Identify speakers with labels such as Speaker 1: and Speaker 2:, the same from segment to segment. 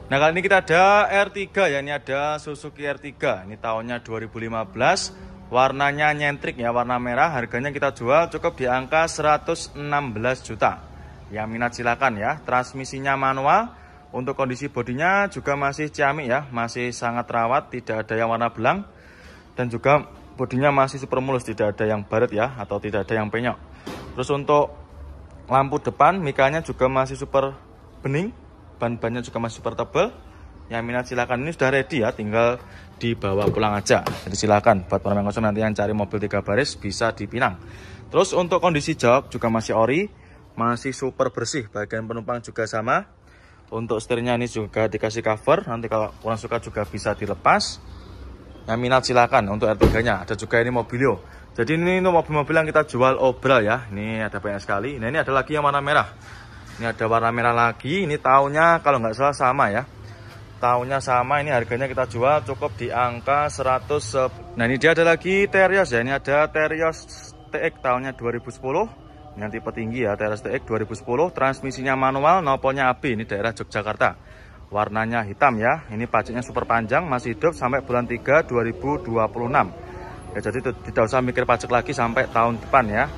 Speaker 1: Nah, kali ini kita ada R3 ya, ini ada Suzuki R3. Ini tahunnya 2015, warnanya nyentrik ya, warna merah. Harganya kita jual cukup di angka 116 juta. Yang minat silakan ya. Transmisinya manual. Untuk kondisi bodinya juga masih ciamik ya, masih sangat rawat, tidak ada yang warna belang. Dan juga bodinya masih super mulus, tidak ada yang baret ya, atau tidak ada yang penyok. Terus untuk lampu depan, mikanya juga masih super bening. Ban-bannya juga masih super tebal. Yang minat silakan, ini sudah ready ya, tinggal dibawa pulang aja. Jadi silakan buat para konsumen nanti yang cari mobil 3 baris bisa dipinang. Terus untuk kondisi jok juga masih ori, masih super bersih. Bagian penumpang juga sama. Untuk setirnya ini juga dikasih cover, nanti kalau kurang suka juga bisa dilepas. Yang minat silakan untuk R3-nya. Ada juga ini Mobilio. Jadi ini untuk mobil-mobil yang kita jual obral ya. Ini ada banyak sekali. Nah, ini ada lagi yang warna merah. Ini ada warna merah lagi. Ini tahunnya kalau nggak salah sama ya. Tahunnya sama. Ini harganya kita jual cukup di angka 100. Nah, ini dia ada lagi Terios ya. Ini ada Terios TX tahunnya 2010. Ini tipe tinggi ya, Terios TX 2010. Transmisinya manual, nopolnya AB. Ini daerah Yogyakarta. Warnanya hitam ya. Ini pajaknya super panjang, masih hidup sampai bulan 3 2026. Ya, jadi tidak usah mikir pajak lagi sampai tahun depan ya.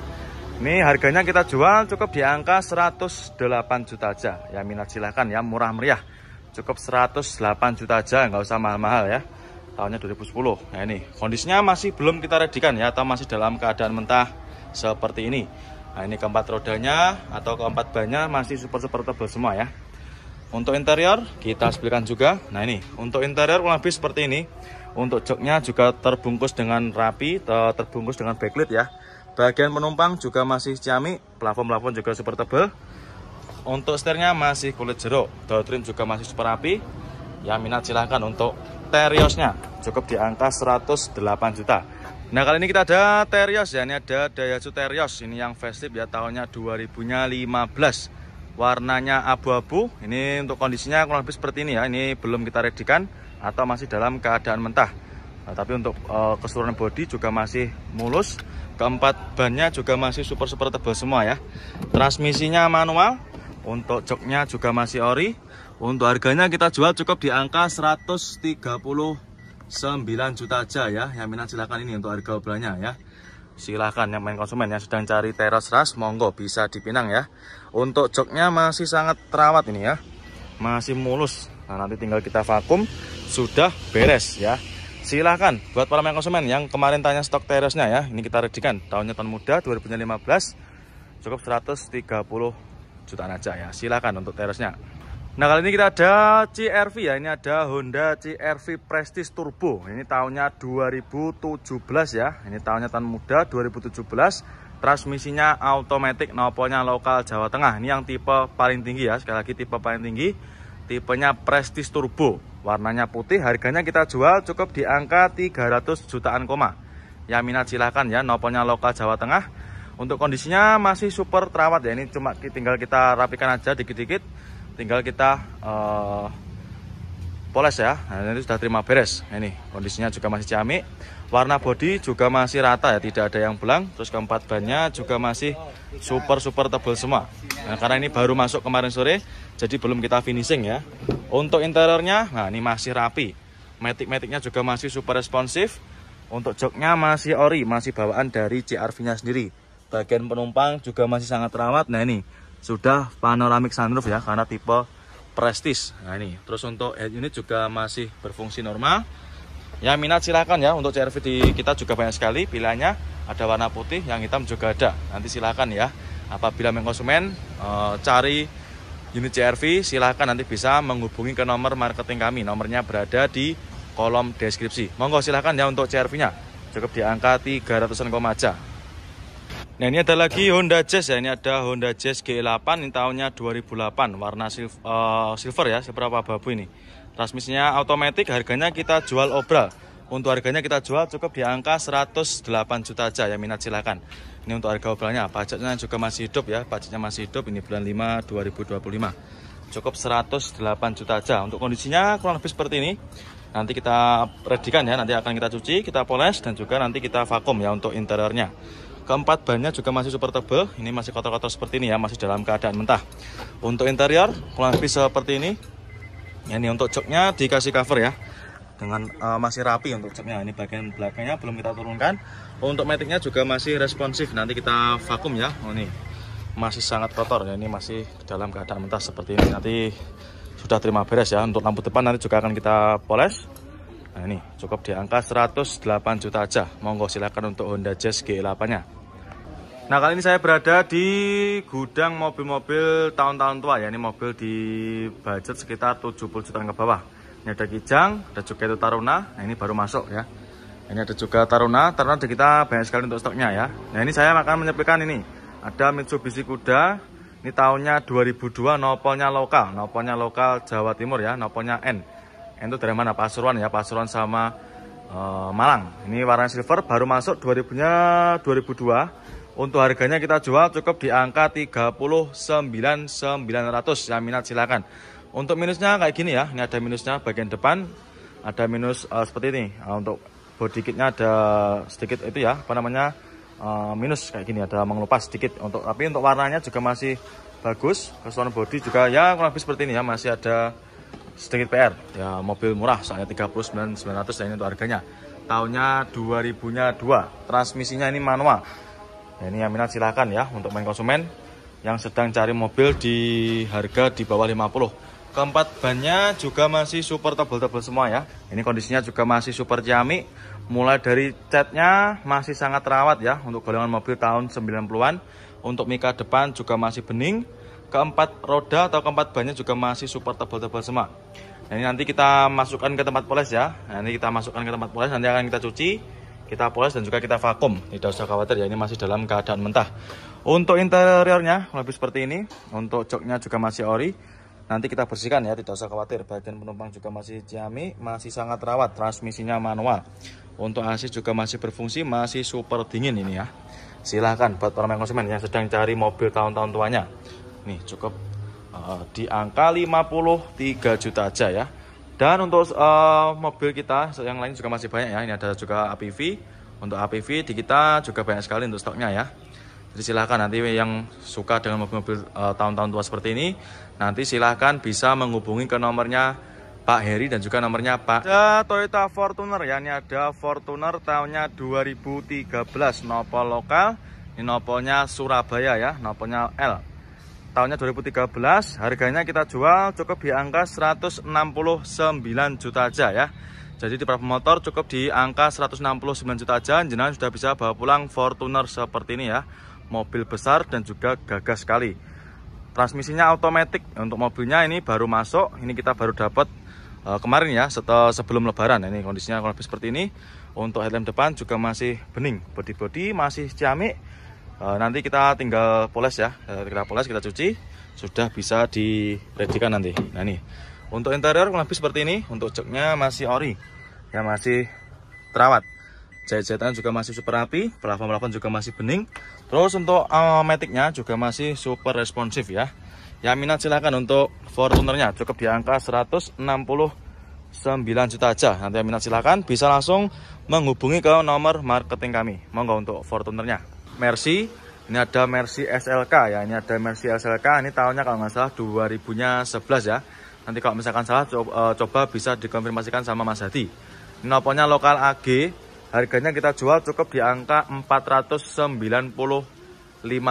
Speaker 1: Ini harganya kita jual cukup di angka 108 juta aja. Ya minat silahkan ya, murah meriah. Cukup 108 juta aja, nggak usah mahal-mahal ya. Tahunnya 2010. Nah ini kondisinya masih belum kita redikan ya, atau masih dalam keadaan mentah seperti ini. Nah ini keempat rodanya atau keempat bannya masih super tebal semua ya. Untuk interior kita sebutkan juga. Nah ini untuk interior kurang lebih seperti ini. Untuk joknya juga terbungkus dengan rapi, terbungkus dengan backlit ya. Bagian penumpang juga masih ciamik, plafon juga super tebal. Untuk setirnya masih kulit jeruk, door trim juga masih super rapi. Yang minat silahkan untuk Teriosnya cukup di angka 108 juta. Nah kali ini kita ada Terios ya, ini ada Daihatsu Terios. Ini yang facelift ya, tahunnya 2015. Warnanya abu-abu. Ini untuk kondisinya kurang lebih seperti ini ya. Ini belum kita redikan atau masih dalam keadaan mentah. Nah, tapi untuk keseluruhan bodi juga masih mulus. Keempat bannya juga masih super tebal semua ya. Transmisinya manual. Untuk joknya juga masih ori. Untuk harganya kita jual cukup di angka 139 juta aja ya. Yang minat silakan ini untuk harga obrolnya ya. Silahkan yang main konsumen yang sedang cari Terios ras, monggo bisa dipinang ya. Untuk joknya masih sangat terawat ini ya, masih mulus. Nah nanti tinggal kita vakum, sudah beres ya. Silahkan buat para main konsumen yang kemarin tanya stok Teriosnya ya, ini kita redikan tahunnya tahun muda 2015, cukup 130 jutaan aja ya. Silahkan untuk Teriosnya. Nah kali ini kita ada CR-V ya, ini ada Honda CR-V Prestige Turbo. Ini tahunnya 2017 ya, ini tahunnya tahun muda 2017. Transmisinya automatic, nopolnya lokal Jawa Tengah. Ini yang tipe paling tinggi ya, sekali lagi tipe paling tinggi. Tipenya Prestige Turbo, warnanya putih. Harganya kita jual cukup di angka 300 jutaan koma. Yang minat silahkan ya, nopolnya lokal Jawa Tengah. Untuk kondisinya masih super terawat ya, ini cuma tinggal kita rapikan aja dikit-dikit. Tinggal kita poles ya. Nah, ini sudah terima beres. Nah, ini kondisinya juga masih ciamik. Warna bodi juga masih rata ya, tidak ada yang belang. Terus keempat bannya juga masih super tebal semua. Nah, karena ini baru masuk kemarin sore, jadi belum kita finishing ya. Untuk interiornya, nah ini masih rapi. Matic-maticnya juga masih super responsif. Untuk joknya masih ori, masih bawaan dari CR-V-nya sendiri. Bagian penumpang juga masih sangat terawat. Nah ini sudah panoramic sunroof ya, karena tipe Prestige. Nah ini terus untuk head unit juga masih berfungsi normal. Yang minat silahkan ya, untuk CR-V di kita juga banyak sekali pilihannya. Ada warna putih, yang hitam juga ada. Nanti silahkan ya, apabila konsumen cari unit CR-V, silahkan nanti bisa menghubungi ke nomor marketing kami. Nomornya berada di kolom deskripsi. Monggo silahkan ya untuk CR-V-nya, cukup di angka 300-an koma aja. Nah ini ada lagi Honda Jazz ya, ini ada Honda Jazz G8, ini tahunnya 2008, warna silver ya, silver abu-abu ini. Transmisinya automatic, harganya kita jual obral. Untuk harganya kita jual cukup di angka 108 juta aja ya, minat silakan. Ini untuk harga obralnya, pajaknya juga masih hidup ya, pajaknya masih hidup, ini bulan 5 2025. Cukup 108 juta aja. Untuk kondisinya kurang lebih seperti ini. Nanti kita redikan ya, nanti akan kita cuci, kita poles, dan juga nanti kita vakum ya untuk interiornya. Keempat bannya juga masih super tebal. Ini masih kotor-kotor seperti ini ya, masih dalam keadaan mentah. Untuk interior kurang lebih seperti ini. Ini untuk joknya dikasih cover ya, dengan masih rapi untuk joknya. Ini bagian belakangnya belum kita turunkan. Untuk maticnya juga masih responsif, nanti kita vakum ya. Oh, ini masih sangat kotor ya, ini masih dalam keadaan mentah seperti ini. Nanti sudah terima beres ya. Untuk lampu depan nanti juga akan kita poles. Nah, ini cukup di angka 108 juta aja. Monggo silakan untuk Honda Jazz GE8 nya. Nah, kali ini saya berada di gudang mobil-mobil tahun-tahun tua ya. Ini mobil di budget sekitar 70 jutaan ke bawah. Ini ada Kijang, ada juga itu Taruna. Nah, ini baru masuk ya. Ini ada juga Taruna kita banyak sekali untuk stoknya ya. Nah, ini saya akan menyepikan ini. Ada Mitsubishi Kuda. Ini tahunnya 2002, nopolnya lokal Jawa Timur ya, nopolnya N. N itu dari mana? Pasuruan ya, Pasuruan sama Malang. Ini warna silver, baru masuk 2002. Untuk harganya kita jual cukup di angka 39.900. Yang minat silakan. Untuk minusnya kayak gini ya, ini ada minusnya bagian depan, ada minus seperti ini. Untuk body kitnya ada sedikit itu ya, apa namanya, minus kayak gini, ada mengelupas sedikit. Tapi untuk warnanya juga masih bagus. Keseluruhan body juga ya kurang lebih seperti ini ya, masih ada sedikit PR ya. Mobil murah soalnya 39.900 ya. Ini untuk harganya tahunnya 2002. Transmisinya ini manual ya. Ini yang minat silahkan ya, untuk main konsumen yang sedang cari mobil di harga di bawah 50. Keempat bannya juga masih super tebal-tebal semua ya. Ini kondisinya juga masih super ciamik. Mulai dari catnya masih sangat terawat ya, untuk golongan mobil tahun 90-an. Untuk mika depan juga masih bening. Keempat roda atau keempat bannya juga masih super tebal-tebal semua. Nah, ini nanti kita masukkan ke tempat poles ya. Nah, ini kita masukkan ke tempat poles, nanti akan kita cuci, kita poles dan juga kita vakum. Tidak usah khawatir ya, ini masih dalam keadaan mentah. Untuk interiornya lebih seperti ini. Untuk joknya juga masih ori. Nanti kita bersihkan ya, tidak usah khawatir. Bagian penumpang juga masih ciamik, masih sangat rawat. Transmisinya manual. Untuk AC juga masih berfungsi, masih super dingin ini ya. Silahkan buat para konsumen yang sedang cari mobil tahun-tahun tuanya. Nih cukup di angka 53 juta aja ya. Dan untuk mobil kita yang lain juga masih banyak ya. Ini ada juga APV. Untuk APV di kita juga banyak sekali untuk stoknya ya. Jadi silahkan nanti yang suka dengan mobil-mobil tahun-tahun tua seperti ini, nanti silahkan bisa menghubungi ke nomornya Pak Heri dan juga nomornya Pak. Ada Toyota Fortuner ya, ini ada Fortuner tahunnya 2013, nopol lokal. Ini nopolnya Surabaya ya, nopolnya L. Tahunnya 2013, harganya kita jual cukup di angka 169 juta aja ya. Jadi di beberapa motor cukup di angka 169 juta aja, jenengan sudah bisa bawa pulang Fortuner seperti ini ya. Mobil besar dan juga gagah sekali. Transmisinya otomatis. Untuk mobilnya ini baru masuk, ini kita baru dapat kemarin ya, sebelum lebaran. Ini kondisinya kurang lebih seperti ini. Untuk headlamp depan juga masih bening, bodi-bodi masih ciamik. Nanti kita tinggal poles ya, kita poles, kita cuci, sudah bisa diredikan nanti. Nah ini untuk interior kurang lebih seperti ini. Untuk joknya masih ori ya, masih terawat. Jahit-jahitan juga masih super rapi, pelafon-pelafon juga masih bening. Terus untuk maticnya juga masih super responsif ya. Yang minat silahkan untuk Fortunernya cukup di angka 169 juta aja. Nanti yang minat silahkan bisa langsung menghubungi ke nomor marketing kami. Monggo untuk Fortunernya. Mercy, ini ada Mercy SLK ya. Ini ada Mercy SLK, ini tahunnya kalau nggak salah 2011 ya. Nanti kalau misalkan salah coba bisa dikonfirmasikan sama Mas Hadi. Ini nopolnya lokal AG. Harganya kita jual cukup di angka 495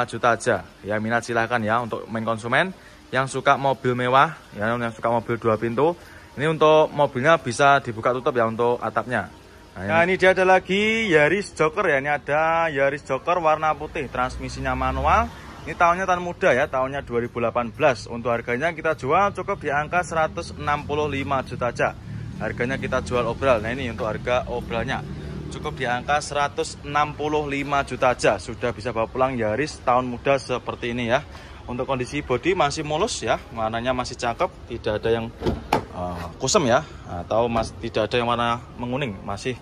Speaker 1: juta aja. Ya minat silahkan ya, untuk main konsumen yang suka mobil mewah ya, yang suka mobil 2 pintu. Ini untuk mobilnya bisa dibuka tutup ya untuk atapnya. Nah ini dia ada lagi Yaris Joker ya. Ini ada Yaris Joker warna putih, transmisinya manual. Ini tahunnya tahun muda ya, tahunnya 2018. Untuk harganya kita jual cukup di angka 165 juta aja. Harganya kita jual obral. Nah ini untuk harga obralnya cukup di angka 165 juta aja. Sudah bisa bawa pulang Yaris tahun muda seperti ini ya. Untuk kondisi bodi masih mulus ya, warnanya masih cakep, tidak ada yang kusem ya, atau tidak ada yang warna menguning, masih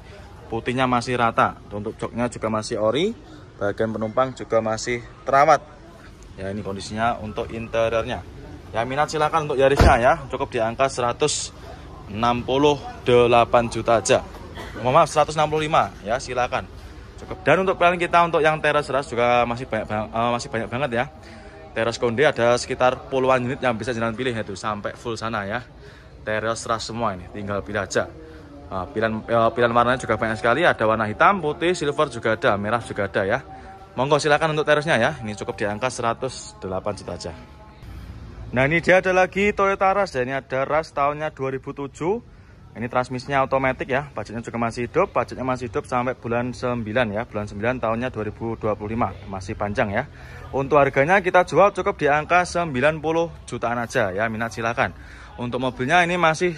Speaker 1: putihnya masih rata. Untuk joknya juga masih ori, bagian penumpang juga masih terawat ya. Ini kondisinya untuk interiornya. Ya minat silakan untuk Yarisnya ya, cukup di angka 168 juta aja. Maaf 165 ya, silakan cukup. Dan untuk plan kita untuk yang teras juga masih banyak banget ya. Teras Konde ada sekitar puluhan unit yang bisa jalan pilih, itu sampai full sana ya. Terios Rush semua ini, tinggal pilih aja. Pilihan warnanya juga banyak sekali, ada warna hitam, putih, silver juga ada, merah juga ada ya. Monggo silakan untuk Teriosnya ya. Ini cukup di angka 108 juta aja. Nah, ini dia ada lagi Toyota Rush ya. Ini ada Rush tahunnya 2007. Ini transmisinya otomatis ya, pajaknya juga masih hidup, pajaknya masih hidup sampai bulan 9 ya, bulan 9 tahunnya 2025, masih panjang ya. Untuk harganya kita jual cukup di angka 90 jutaan aja ya, minat silakan. Untuk mobilnya ini masih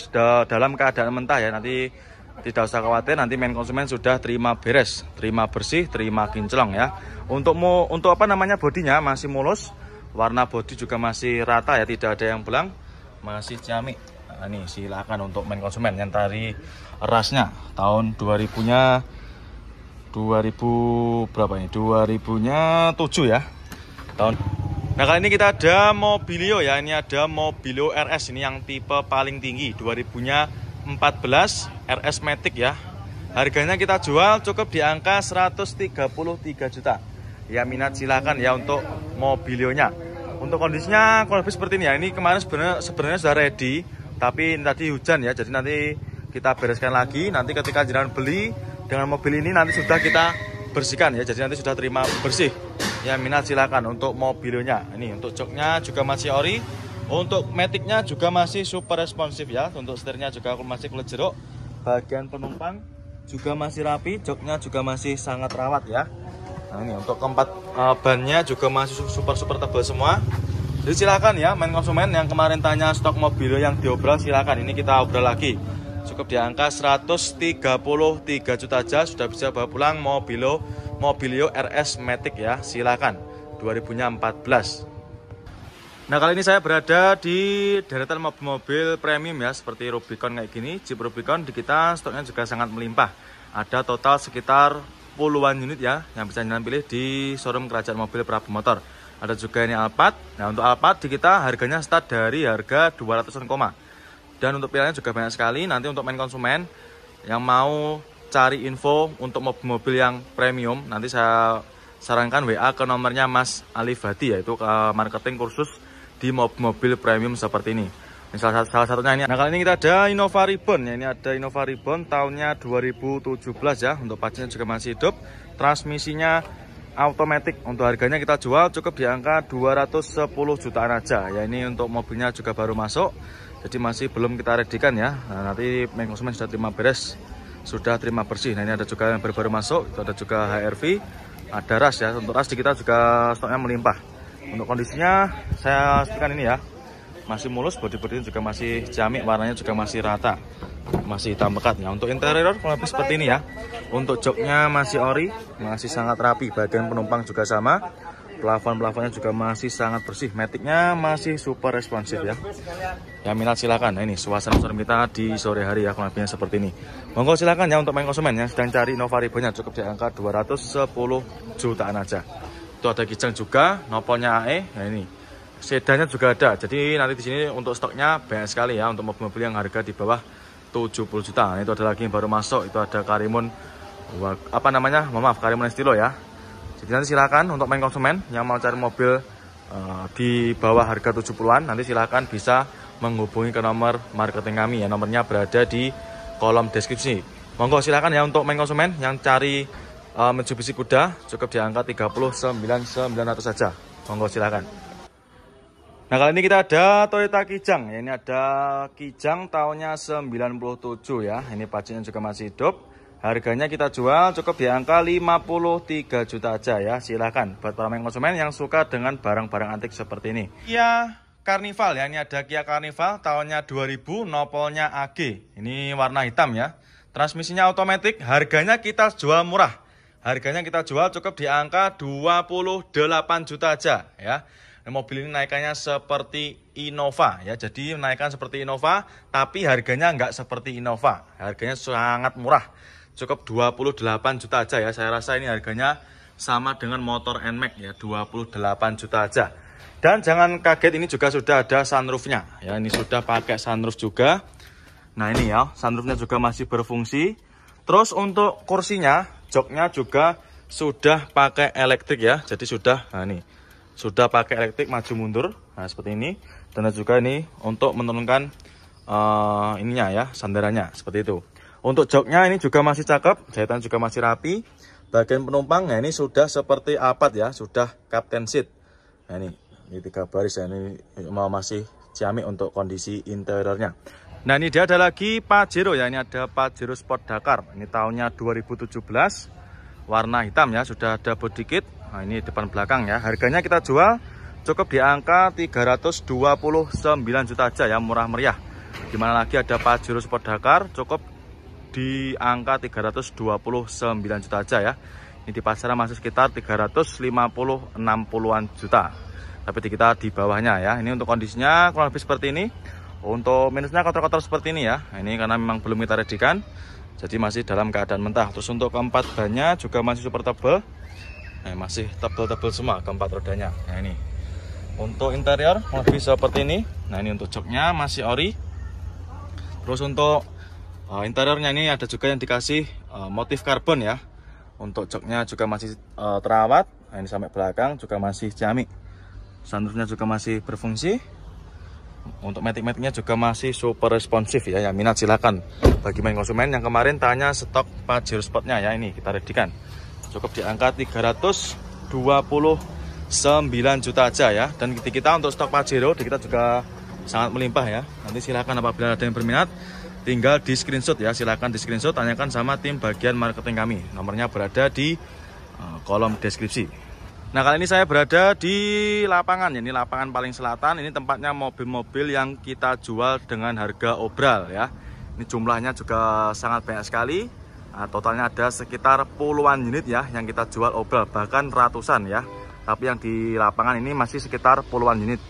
Speaker 1: dalam keadaan mentah ya, nanti tidak usah khawatir, nanti main konsumen sudah terima beres, terima bersih, terima kinclong ya. Untuk apa namanya bodinya masih mulus, warna bodi juga masih rata ya, tidak ada yang belang, masih ciamik. Nah, ini silakan untuk main konsumen yang tadi Rushnya tahun 2000-nya 2000 berapa ini? 2000-nya 7 ya. Nah, kali ini kita ada Mobilio ya. Ini ada Mobilio RS ini yang tipe paling tinggi 2000-nya 14 RS Matic ya. Harganya kita jual cukup di angka 133 juta. Ya, minat silakan ya untuk Mobilionya. Untuk kondisinya kurang lebih seperti ini ya. Ini kemarin sebenarnya sudah ready. Tapi tadi hujan ya, jadi nanti kita bereskan lagi. Nanti ketika jenengan beli dengan mobil ini nanti sudah kita bersihkan ya. Jadi nanti sudah terima bersih. Ya, minat silakan untuk mobilnya. Ini untuk joknya juga masih ori. Untuk maticnya juga masih super responsif ya. Untuk setirnya juga masih kulit jeruk. Bagian penumpang juga masih rapi. Joknya juga masih sangat rawat ya. Nah, ini untuk keempat bannya juga masih super tebal semua. Jadi silakan ya main konsumen yang kemarin tanya stok Mobilio yang diobral, silakan ini kita obral lagi. Cukup di angka 133 juta aja sudah bisa bawa pulang Mobilio RS Matic ya. Silakan 2000-nya 14. Nah, kali ini saya berada di deretan mobil-mobil premium ya, seperti Rubicon kayak gini. Jeep Rubicon di kita stoknya juga sangat melimpah. Ada total sekitar puluhan unit ya yang bisa jangan pilih di showroom Kerajaan Mobil Prabu Motor. Ada juga ini Alphard. Nah, untuk Alphard di kita harganya start dari harga 200-an koma. Dan untuk pilihannya juga banyak sekali. Nanti untuk main konsumen yang mau cari info untuk mobil-mobil yang premium, nanti saya sarankan WA ke nomornya Mas Ali Fadi, yaitu ke marketing kursus di mobil-mobil premium seperti ini. Ini salah satunya ini. Nah, kali ini kita ada Innova Reborn ya. Ini ada Innova Reborn tahunnya 2017 ya. Untuk pajaknya juga masih hidup. Transmisinya automatic. Untuk harganya kita jual cukup di angka 210 jutaan aja ya. Ini untuk mobilnya juga baru masuk, jadi masih belum kita readykan ya. Nah, nanti main konsumen sudah terima beres, sudah terima bersih. Nah, ini ada juga yang baru masuk, itu ada juga HRV, ada Rush ya. Untuk Rush di kita juga stoknya melimpah. Untuk kondisinya saya pastikan ini ya, masih mulus, bodi-bodi juga masih ciamik, warnanya juga masih rata, masih hitam pekat ya. Untuk interior kurang lebih seperti ini ya. Untuk joknya masih ori, masih sangat rapi. Bagian penumpang juga sama. Plafon-plafonnya juga masih sangat bersih. Maticnya masih super responsif ya. Ya, minat silakan. Nah, ini suasana showroom kita di sore hari ya, kurang lebihnya seperti ini. Monggo silakan ya untuk main konsumen yang sedang cari Innova Reborn cukup di angka 210 jutaan aja. Itu ada Kijang juga, nopolnya AE. Nah, ini sedannya juga ada. Jadi nanti di sini untuk stoknya banyak sekali ya untuk mobil-mobil yang harga di bawah 70 juta. Nah, itu ada lagi yang baru masuk, itu ada Karimun Karimun Estilo ya. Jadi nanti silakan untuk main konsumen yang mau cari mobil di bawah harga 70-an, nanti silakan bisa menghubungi ke nomor marketing kami ya. Nomornya berada di kolom deskripsi. Monggo silakan ya untuk main konsumen yang cari Mitsubishi Kuda cukup di angka 39.900 saja. Monggo silakan. Nah, kali ini kita ada Toyota Kijang. Ini ada Kijang tahunnya 97 ya. Ini pajaknya juga masih hidup. Harganya kita jual cukup di angka 53 juta aja ya. Silakan buat para main konsumen yang suka dengan barang-barang antik seperti ini. Kia Carnival ya. Ini ada Kia Carnival tahunnya 2000, nopolnya AG. Ini warna hitam ya. Transmisinya otomatis. Harganya kita jual murah. Harganya kita jual cukup di angka 28 juta aja ya. Mobil ini naikannya seperti Innova ya. Jadi naikkan seperti Innova, tapi harganya nggak seperti Innova. Harganya sangat murah. Cukup 28 juta aja ya. Saya rasa ini harganya sama dengan motor NMAX ya, 28 juta aja. Dan jangan kaget, ini juga sudah ada sunroofnya ya. Ini sudah pakai sunroof juga. Nah, ini ya, sunroofnya juga masih berfungsi. Terus untuk kursinya, joknya juga sudah pakai elektrik ya. Jadi sudah, nah ini sudah pakai elektrik maju mundur. Nah, seperti ini. Dan juga ini untuk menurunkan ininya ya, sandarannya seperti itu. Untuk joknya ini juga masih cakep, jahitan juga masih rapi. Bagian penumpang, nah ini sudah seperti Alphard ya, sudah captain seat. Nah ini 3 baris ya, ini masih ciamik untuk kondisi interiornya. Nah ini dia ada lagi Pajero ya, ini ada Pajero Sport Dakar. Ini tahunnya 2017, warna hitam ya, sudah ada body kit. Nah ini depan belakang ya, harganya kita jual cukup di angka 329 juta aja ya, murah meriah. Dimana lagi ada Pajero Sport Dakar, cukup di angka 329 juta aja ya. Ini di pasaran masih sekitar 350-60an juta. Tapi di kita di bawahnya ya. Ini untuk kondisinya kurang lebih seperti ini. Untuk minusnya kotor-kotor seperti ini ya. Ini karena memang belum kita redikan, jadi masih dalam keadaan mentah. Terus untuk keempat bannya juga masih super tebal. Nah, masih tebal-tebal semua keempat rodanya. Nah ini. Untuk interior lebih seperti ini. Nah ini untuk joknya masih ori. Terus untuk interiornya ini ada juga yang dikasih motif karbon ya. Untuk joknya juga masih terawat. Nah, ini sampai belakang juga masih ciamik. Sunroofnya juga masih berfungsi. Untuk matic-maticnya juga masih super responsif ya. Yang minat silakan. Bagi main konsumen yang kemarin tanya stok Pajero Sportnya ya, ini kita redikan. Cukup di angka 329 juta aja ya. Dan di kita untuk stok Pajero di kita juga sangat melimpah ya. Nanti silakan apabila ada yang berminat, tinggal di screenshot ya. Silakan di screenshot, tanyakan sama tim bagian marketing kami. Nomornya berada di kolom deskripsi. Nah kali ini saya berada di lapangan, ini lapangan paling selatan. Ini tempatnya mobil-mobil yang kita jual dengan harga obral ya. Ini jumlahnya juga sangat banyak sekali. Totalnya ada sekitar puluhan unit ya yang kita jual obral, bahkan ratusan ya. Tapi yang di lapangan ini masih sekitar puluhan unit.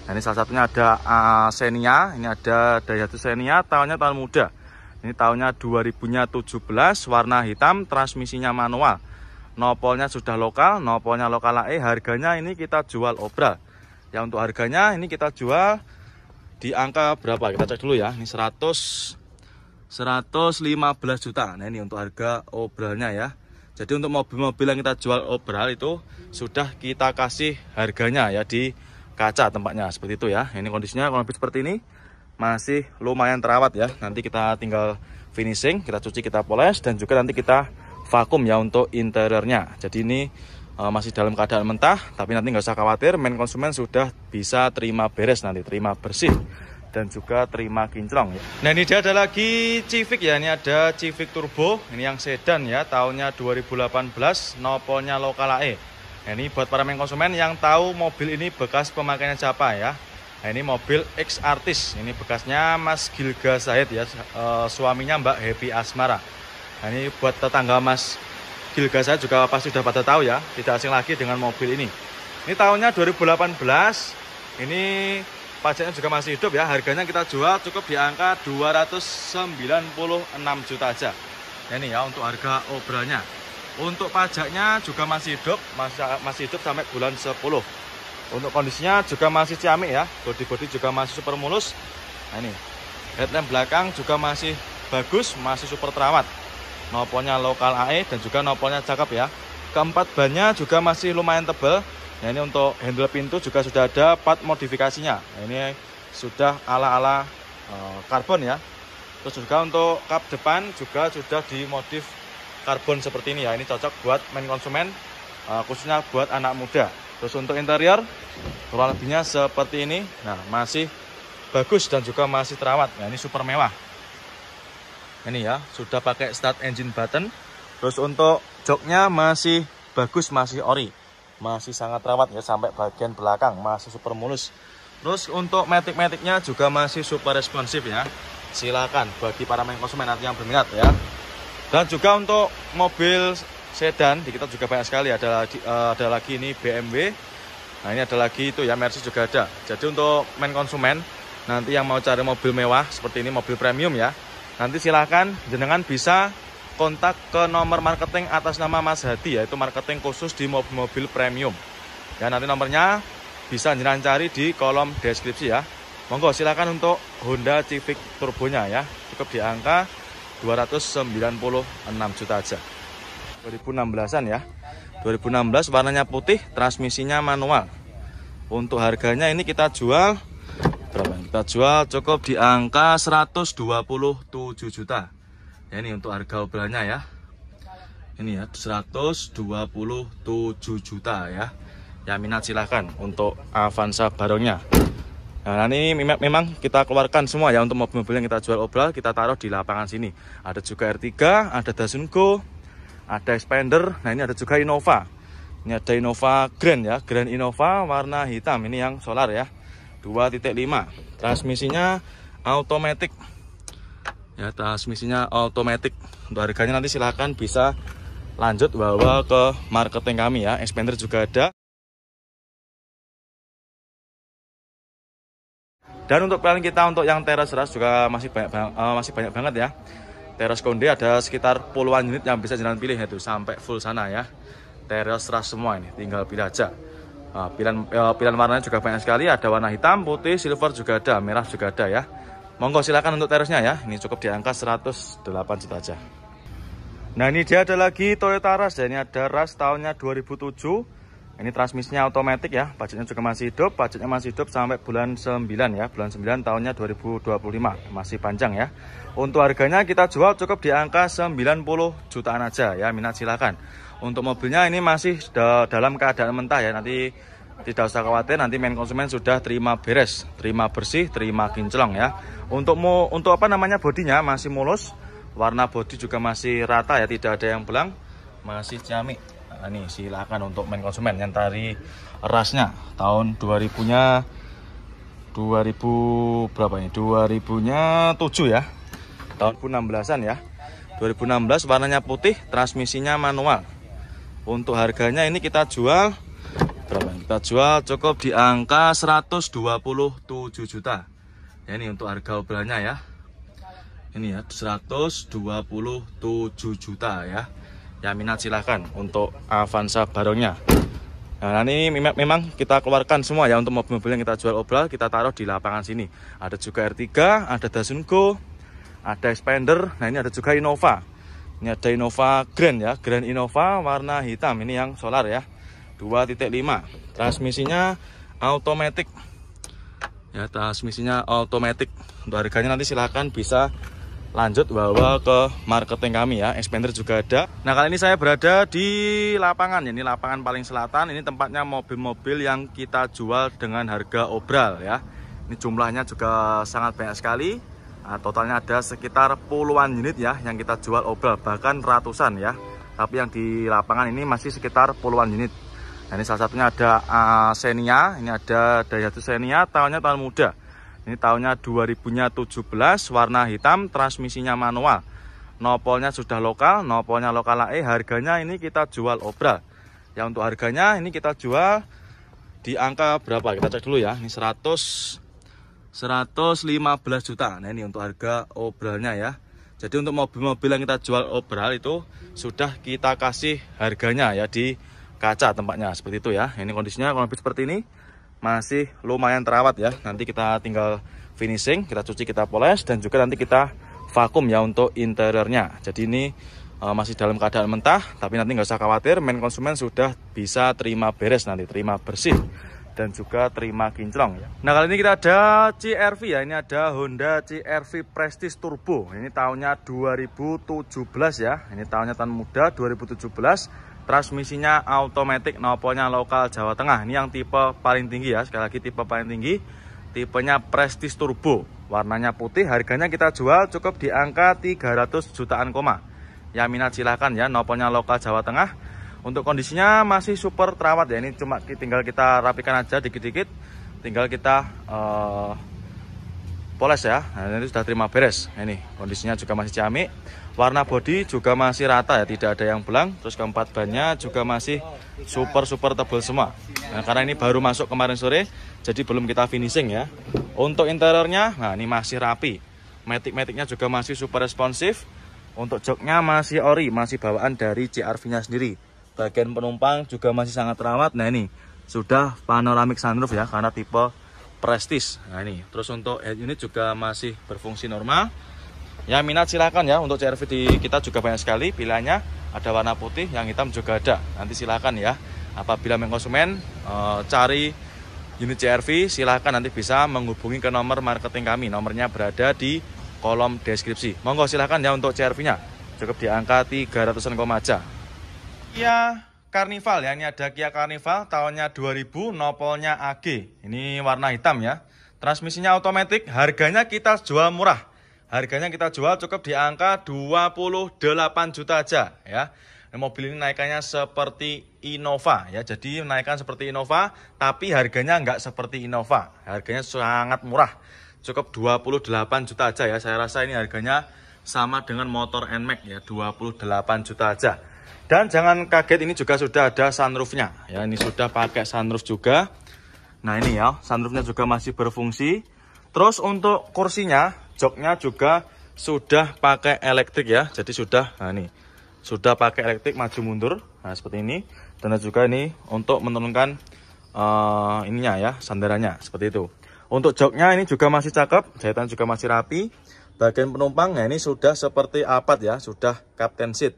Speaker 1: Nah, ini salah satunya ada Xenia, ini ada Daihatsu Xenia, tahunnya tahun muda. Ini tahunnya 2017, warna hitam, transmisinya manual. Nopolnya sudah lokal, nopolnya lokal AE, harganya ini kita jual obral. Ya untuk harganya ini kita jual di angka berapa? Kita cek dulu ya. Ini 115 juta. Nah ini untuk harga obralnya ya. Jadi untuk mobil-mobil yang kita jual obral itu sudah kita kasih harganya ya di kaca tempatnya seperti itu ya. Ini kondisinya kurang lebih seperti ini. Masih lumayan terawat ya. Nanti kita tinggal finishing, kita cuci, kita poles, dan juga nanti kita vakum ya untuk interiornya. Jadi ini masih dalam keadaan mentah, tapi nanti nggak usah khawatir, main konsumen sudah bisa terima beres nanti, terima bersih dan juga terima kinclong ya. Nah ini dia ada lagi Civic ya, ini ada Civic Turbo, ini yang sedan ya, tahunnya 2018, nopolnya lokal AE. Nah, ini buat para main konsumen yang tahu mobil ini bekas pemakaiannya siapa ya. Nah ini mobil X Artis, ini bekasnya Mas Gilga Zahid ya, suaminya Mbak Happy Asmara. Nah ini buat tetangga Mas Gilga Zahid juga pasti sudah pada tahu ya, tidak asing lagi dengan mobil ini. Ini tahunnya 2018, ini pajaknya juga masih hidup ya, harganya kita jual cukup di angka 296 juta aja. Nah, ini ya untuk harga obralnya. Untuk pajaknya juga masih hidup, masih hidup sampai bulan 10. Untuk kondisinya juga masih ciamik ya, bodi-bodi juga masih super mulus. Nah ini, headlamp belakang juga masih bagus, masih super terawat. Nopolnya lokal AE dan juga nopolnya cakep ya. Keempat bannya juga masih lumayan tebal. Nah ini untuk handle pintu juga sudah ada part modifikasinya. Nah, ini sudah ala-ala karbon ya. Terus juga untuk kap depan juga sudah dimodif karbon seperti ini ya. Ini cocok buat main konsumen, khususnya buat anak muda. Terus untuk interior kurang lebihnya seperti ini. Nah masih bagus dan juga masih terawat. Nah ini super mewah. Ini ya sudah pakai start engine button. Terus untuk joknya masih bagus, masih ori, masih sangat terawat ya, sampai bagian belakang masih super mulus. Terus untuk matic-maticnya juga masih super responsif ya. Silakan bagi para main konsumen nanti yang berminat ya. Dan juga untuk mobil sedan di kita juga banyak sekali, ada lagi ini BMW. Nah ini ada lagi itu ya, Mercy juga ada. Jadi untuk main konsumen nanti yang mau cari mobil mewah seperti ini, mobil premium ya, nanti silahkan jenengan bisa kontak ke nomor marketing atas nama Mas Hadi, yaitu marketing khusus di mobil-mobil premium. Ya nanti nomornya bisa jenengan cari di kolom deskripsi ya. Monggo silakan untuk Honda Civic Turbonya ya, cukup di angka 296 juta aja. 2016an ya. 2016 warnanya putih, transmisinya manual. Untuk harganya ini kita jual berapa? kita jual cukup di angka 127 juta. Ya, ini untuk harga obrolannya ya. Ini ya 127 juta ya. Ya minat silahkan untuk Avanza barunya. Nah ini memang kita keluarkan semua ya untuk mobil-mobil yang kita jual obral, kita taruh di lapangan sini. Ada juga R3, ada Datsun Go, ada Expander. Nah ini ada juga Innova. Ini ada Innova Grand ya, Grand Innova warna hitam. Ini yang solar ya, 2.5. Transmisinya automatic. Ya, transmisinya automatic. Untuk harganya nanti silahkan bisa lanjut bawa ke marketing kami ya. Expander juga ada. Dan untuk plan kita untuk yang teras ras juga masih banyak banget ya. Teras Konde ada sekitar puluhan unit yang bisa jalan pilih, yaitu sampai full sana ya. Teras ras semua ini, tinggal pilih aja. Pilihan warnanya juga banyak sekali, ada warna hitam, putih, silver juga ada, merah juga ada ya. Monggo silakan untuk terasnya ya. Ini cukup di angka 108 juta aja. Nah ini dia ada lagi Toyota Rush ya. Ini ada Rush tahunnya 2007. Ini transmisinya otomatis ya. Pajaknya juga masih hidup. Pajaknya masih hidup sampai bulan 9 ya. Bulan 9 tahunnya 2025. Masih panjang ya. Untuk harganya kita jual cukup di angka 90 jutaan aja ya. Minat silakan. Untuk mobilnya ini masih dalam keadaan mentah ya. Nanti tidak usah khawatir, nanti main konsumen sudah terima beres, terima bersih, terima kinclong ya. Untuk apa namanya bodinya masih mulus. Warna bodi juga masih rata ya, tidak ada yang belang, masih ciamik. Nah, ini silakan untuk main konsumen yang tadi rasnya tahun 2000-nya 2000 berapa ini? 2000-nya 7 ya. Tahun 2016-an ya. 2016 warnanya putih, transmisinya manual. Untuk harganya ini kita jual berapa? Kita jual cukup di angka 127 juta. Ya, ini untuk harga obrolannya ya. Ini ya 127 juta ya. Ya minat silahkan untuk Avanza barunya. Nah ini memang kita keluarkan semua ya untuk mobil-mobil yang kita jual obral, kita taruh di lapangan sini. Ada juga R3, ada Datsun Go, ada Expander. Nah ini ada juga Innova. Ini ada Innova Grand ya, Grand Innova warna hitam. Ini yang solar ya, 2.5. Transmisinya automatic. Ya, transmisinya automatic. Untuk harganya nanti silahkan bisa lanjut bawa ke marketing kami ya. Expander juga ada. Nah kali ini saya berada di lapangan ya. Ini lapangan paling selatan. Ini tempatnya mobil-mobil yang kita jual dengan harga obral ya. Ini jumlahnya juga sangat banyak sekali. Nah, totalnya ada sekitar puluhan unit ya yang kita jual obral, bahkan ratusan ya. Tapi yang di lapangan ini masih sekitar puluhan unit. Nah, ini salah satunya ada Xenia, ini ada Daihatsu Xenia, tahunnya tahun muda. Ini tahunnya 2017, warna hitam, transmisinya manual. Nopolnya sudah lokal, nopolnya lokal AE. Harganya ini kita jual obral. Ya untuk harganya ini kita jual di angka berapa? Kita cek dulu ya. Ini 115 juta. Nah ini untuk harga obralnya ya. Jadi untuk mobil-mobil yang kita jual obral itu sudah kita kasih harganya ya di kaca tempatnya seperti itu ya. Ini kondisinya kurang lebih seperti ini. Masih lumayan terawat ya. Nanti kita tinggal finishing, kita cuci, kita poles, dan juga nanti kita vakum ya untuk interiornya. Jadi ini masih dalam keadaan mentah, tapi nanti nggak usah khawatir, main konsumen sudah bisa terima beres nanti, terima bersih dan juga terima kinclong ya. Nah kali ini kita ada CR-V ya. Ini ada Honda CR-V Prestige Turbo. Ini tahunnya 2017 ya. Ini tahunnya tahun muda 2017. Transmisinya automatic, nopolnya lokal Jawa Tengah. Ini yang tipe paling tinggi ya. Sekali lagi tipe paling tinggi, tipenya Prestige Turbo. Warnanya putih, harganya kita jual cukup di angka 300 jutaan koma. Ya minat silahkan ya, nopolnya lokal Jawa Tengah. Untuk kondisinya masih super terawat ya. Ini cuma tinggal kita rapikan aja dikit-dikit. Tinggal kita poles ya. Nah, ini sudah terima beres. Ini kondisinya juga masih ciamik. Warna bodi juga masih rata ya, tidak ada yang belang. Terus keempat bannya juga masih super tebal semua. Nah, karena ini baru masuk kemarin sore, jadi belum kita finishing ya. Untuk interiornya, nah ini masih rapi. Matic-maticnya juga masih super responsif. Untuk joknya masih ori, masih bawaan dari CR-V-nya sendiri. Bagian penumpang juga masih sangat terawat. Nah ini sudah panoramic sunroof ya, karena tipe Prestige. Nah ini, terus untuk head unit juga masih berfungsi normal. Ya minat silahkan ya, untuk CR-V di kita juga banyak sekali pilihannya. Ada warna putih, yang hitam juga ada. Nanti silahkan ya, apabila konsumen cari unit CR-V, silahkan nanti bisa menghubungi ke nomor marketing kami. Nomornya berada di kolom deskripsi. Monggo silahkan ya untuk CR-V-nya. Cukup di angka 300-an aja. Kia Carnival ya, ini ada Kia Carnival tahunnya 2000, nopolnya AG. Ini warna hitam ya. Transmisinya otomatis, harganya kita jual murah. Harganya kita jual cukup di angka 28 juta aja ya. Mobil ini naikannya seperti Innova ya. Jadi naikkan seperti Innova, tapi harganya nggak seperti Innova. Harganya sangat murah. Cukup 28 juta aja ya. Saya rasa ini harganya sama dengan motor NMAX ya, 28 juta aja. Dan jangan kaget, ini juga sudah ada sunroofnya ya. Ini sudah pakai sunroof juga. Nah ini ya, sunroofnya juga masih berfungsi. Terus untuk kursinya, joknya juga sudah pakai elektrik ya. Jadi sudah, nah ini sudah pakai elektrik maju mundur, nah seperti ini. Dan juga ini untuk menurunkan ininya ya, sandarannya seperti itu. Untuk joknya ini juga masih cakep, jahitan juga masih rapi. Bagian penumpang, nah ini sudah seperti Alphard ya, sudah captain seat.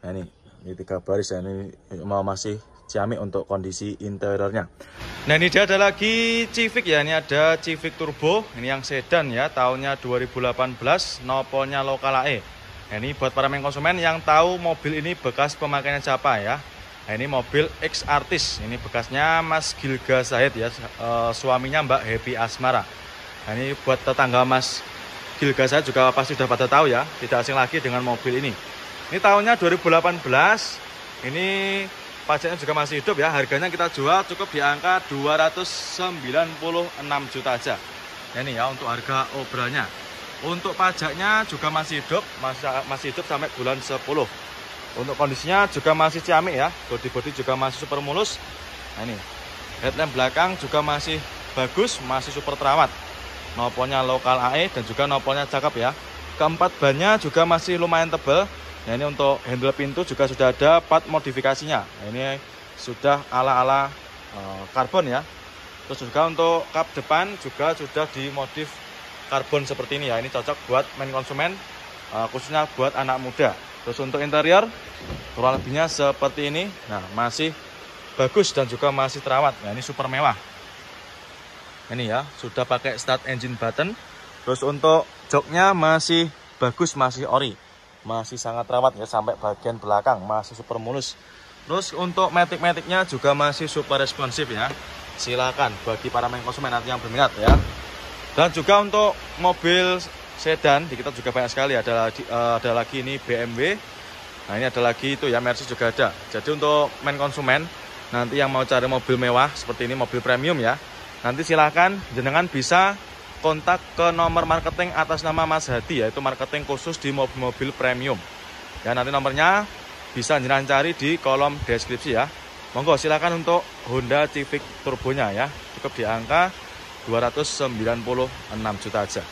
Speaker 1: Nah ini 3 baris ya, ini masih ciamik untuk kondisi interiornya. Nah ini dia ada lagi Civic ya, ini ada Civic Turbo, ini yang sedan ya, tahunnya 2018, nopolnya lokal AE. Nah, ini buat para konsumen yang tahu mobil ini bekas pemakaiannya siapa ya. Nah, ini mobil X Artis, ini bekasnya Mas Gilga Zahid ya, suaminya Mbak Happy Asmara. Nah, ini buat tetangga Mas Gilga Zahid juga pasti sudah pada tahu ya, tidak asing lagi dengan mobil ini. Ini tahunnya 2018, ini pajaknya juga masih hidup ya, harganya kita jual cukup di angka 296 juta aja. Nah, ini ya untuk harga obralnya. Untuk pajaknya juga masih hidup, masih hidup sampai bulan 10. Untuk kondisinya juga masih ciamik ya, bodi juga masih super mulus. Nah ini, headlamp belakang juga masih bagus, masih super terawat. Nopolnya lokal AE dan juga nopolnya cakep ya. Keempat bannya juga masih lumayan tebal. Nah ini untuk handle pintu juga sudah ada part modifikasinya. Nah, ini sudah ala-ala karbon ya. Terus juga untuk kap depan juga sudah dimodif karbon seperti ini ya. Ini cocok buat main konsumen, khususnya buat anak muda. Terus untuk interior kurang lebihnya seperti ini. Nah masih bagus dan juga masih terawat. Nah ini super mewah. Ini ya sudah pakai start engine button. Terus untuk joknya masih bagus, masih ori, masih sangat terawat ya, sampai bagian belakang masih super mulus. Terus untuk matic-maticnya juga masih super responsif ya. Silakan bagi para main konsumen nanti yang berminat ya. Dan juga untuk mobil sedan di kita juga banyak sekali, ada lagi ini BMW. Nah ini ada lagi itu ya, Mercy juga ada. Jadi untuk main konsumen nanti yang mau cari mobil mewah seperti ini, mobil premium ya, nanti silahkan jenengan bisa kontak ke nomor marketing atas nama Mas Hadi, yaitu marketing khusus di mobil-mobil premium ya. Nanti nomornya bisa jenengan cari di kolom deskripsi ya. Monggo silakan untuk Honda Civic turbonya ya, cukup di angka 296 juta aja.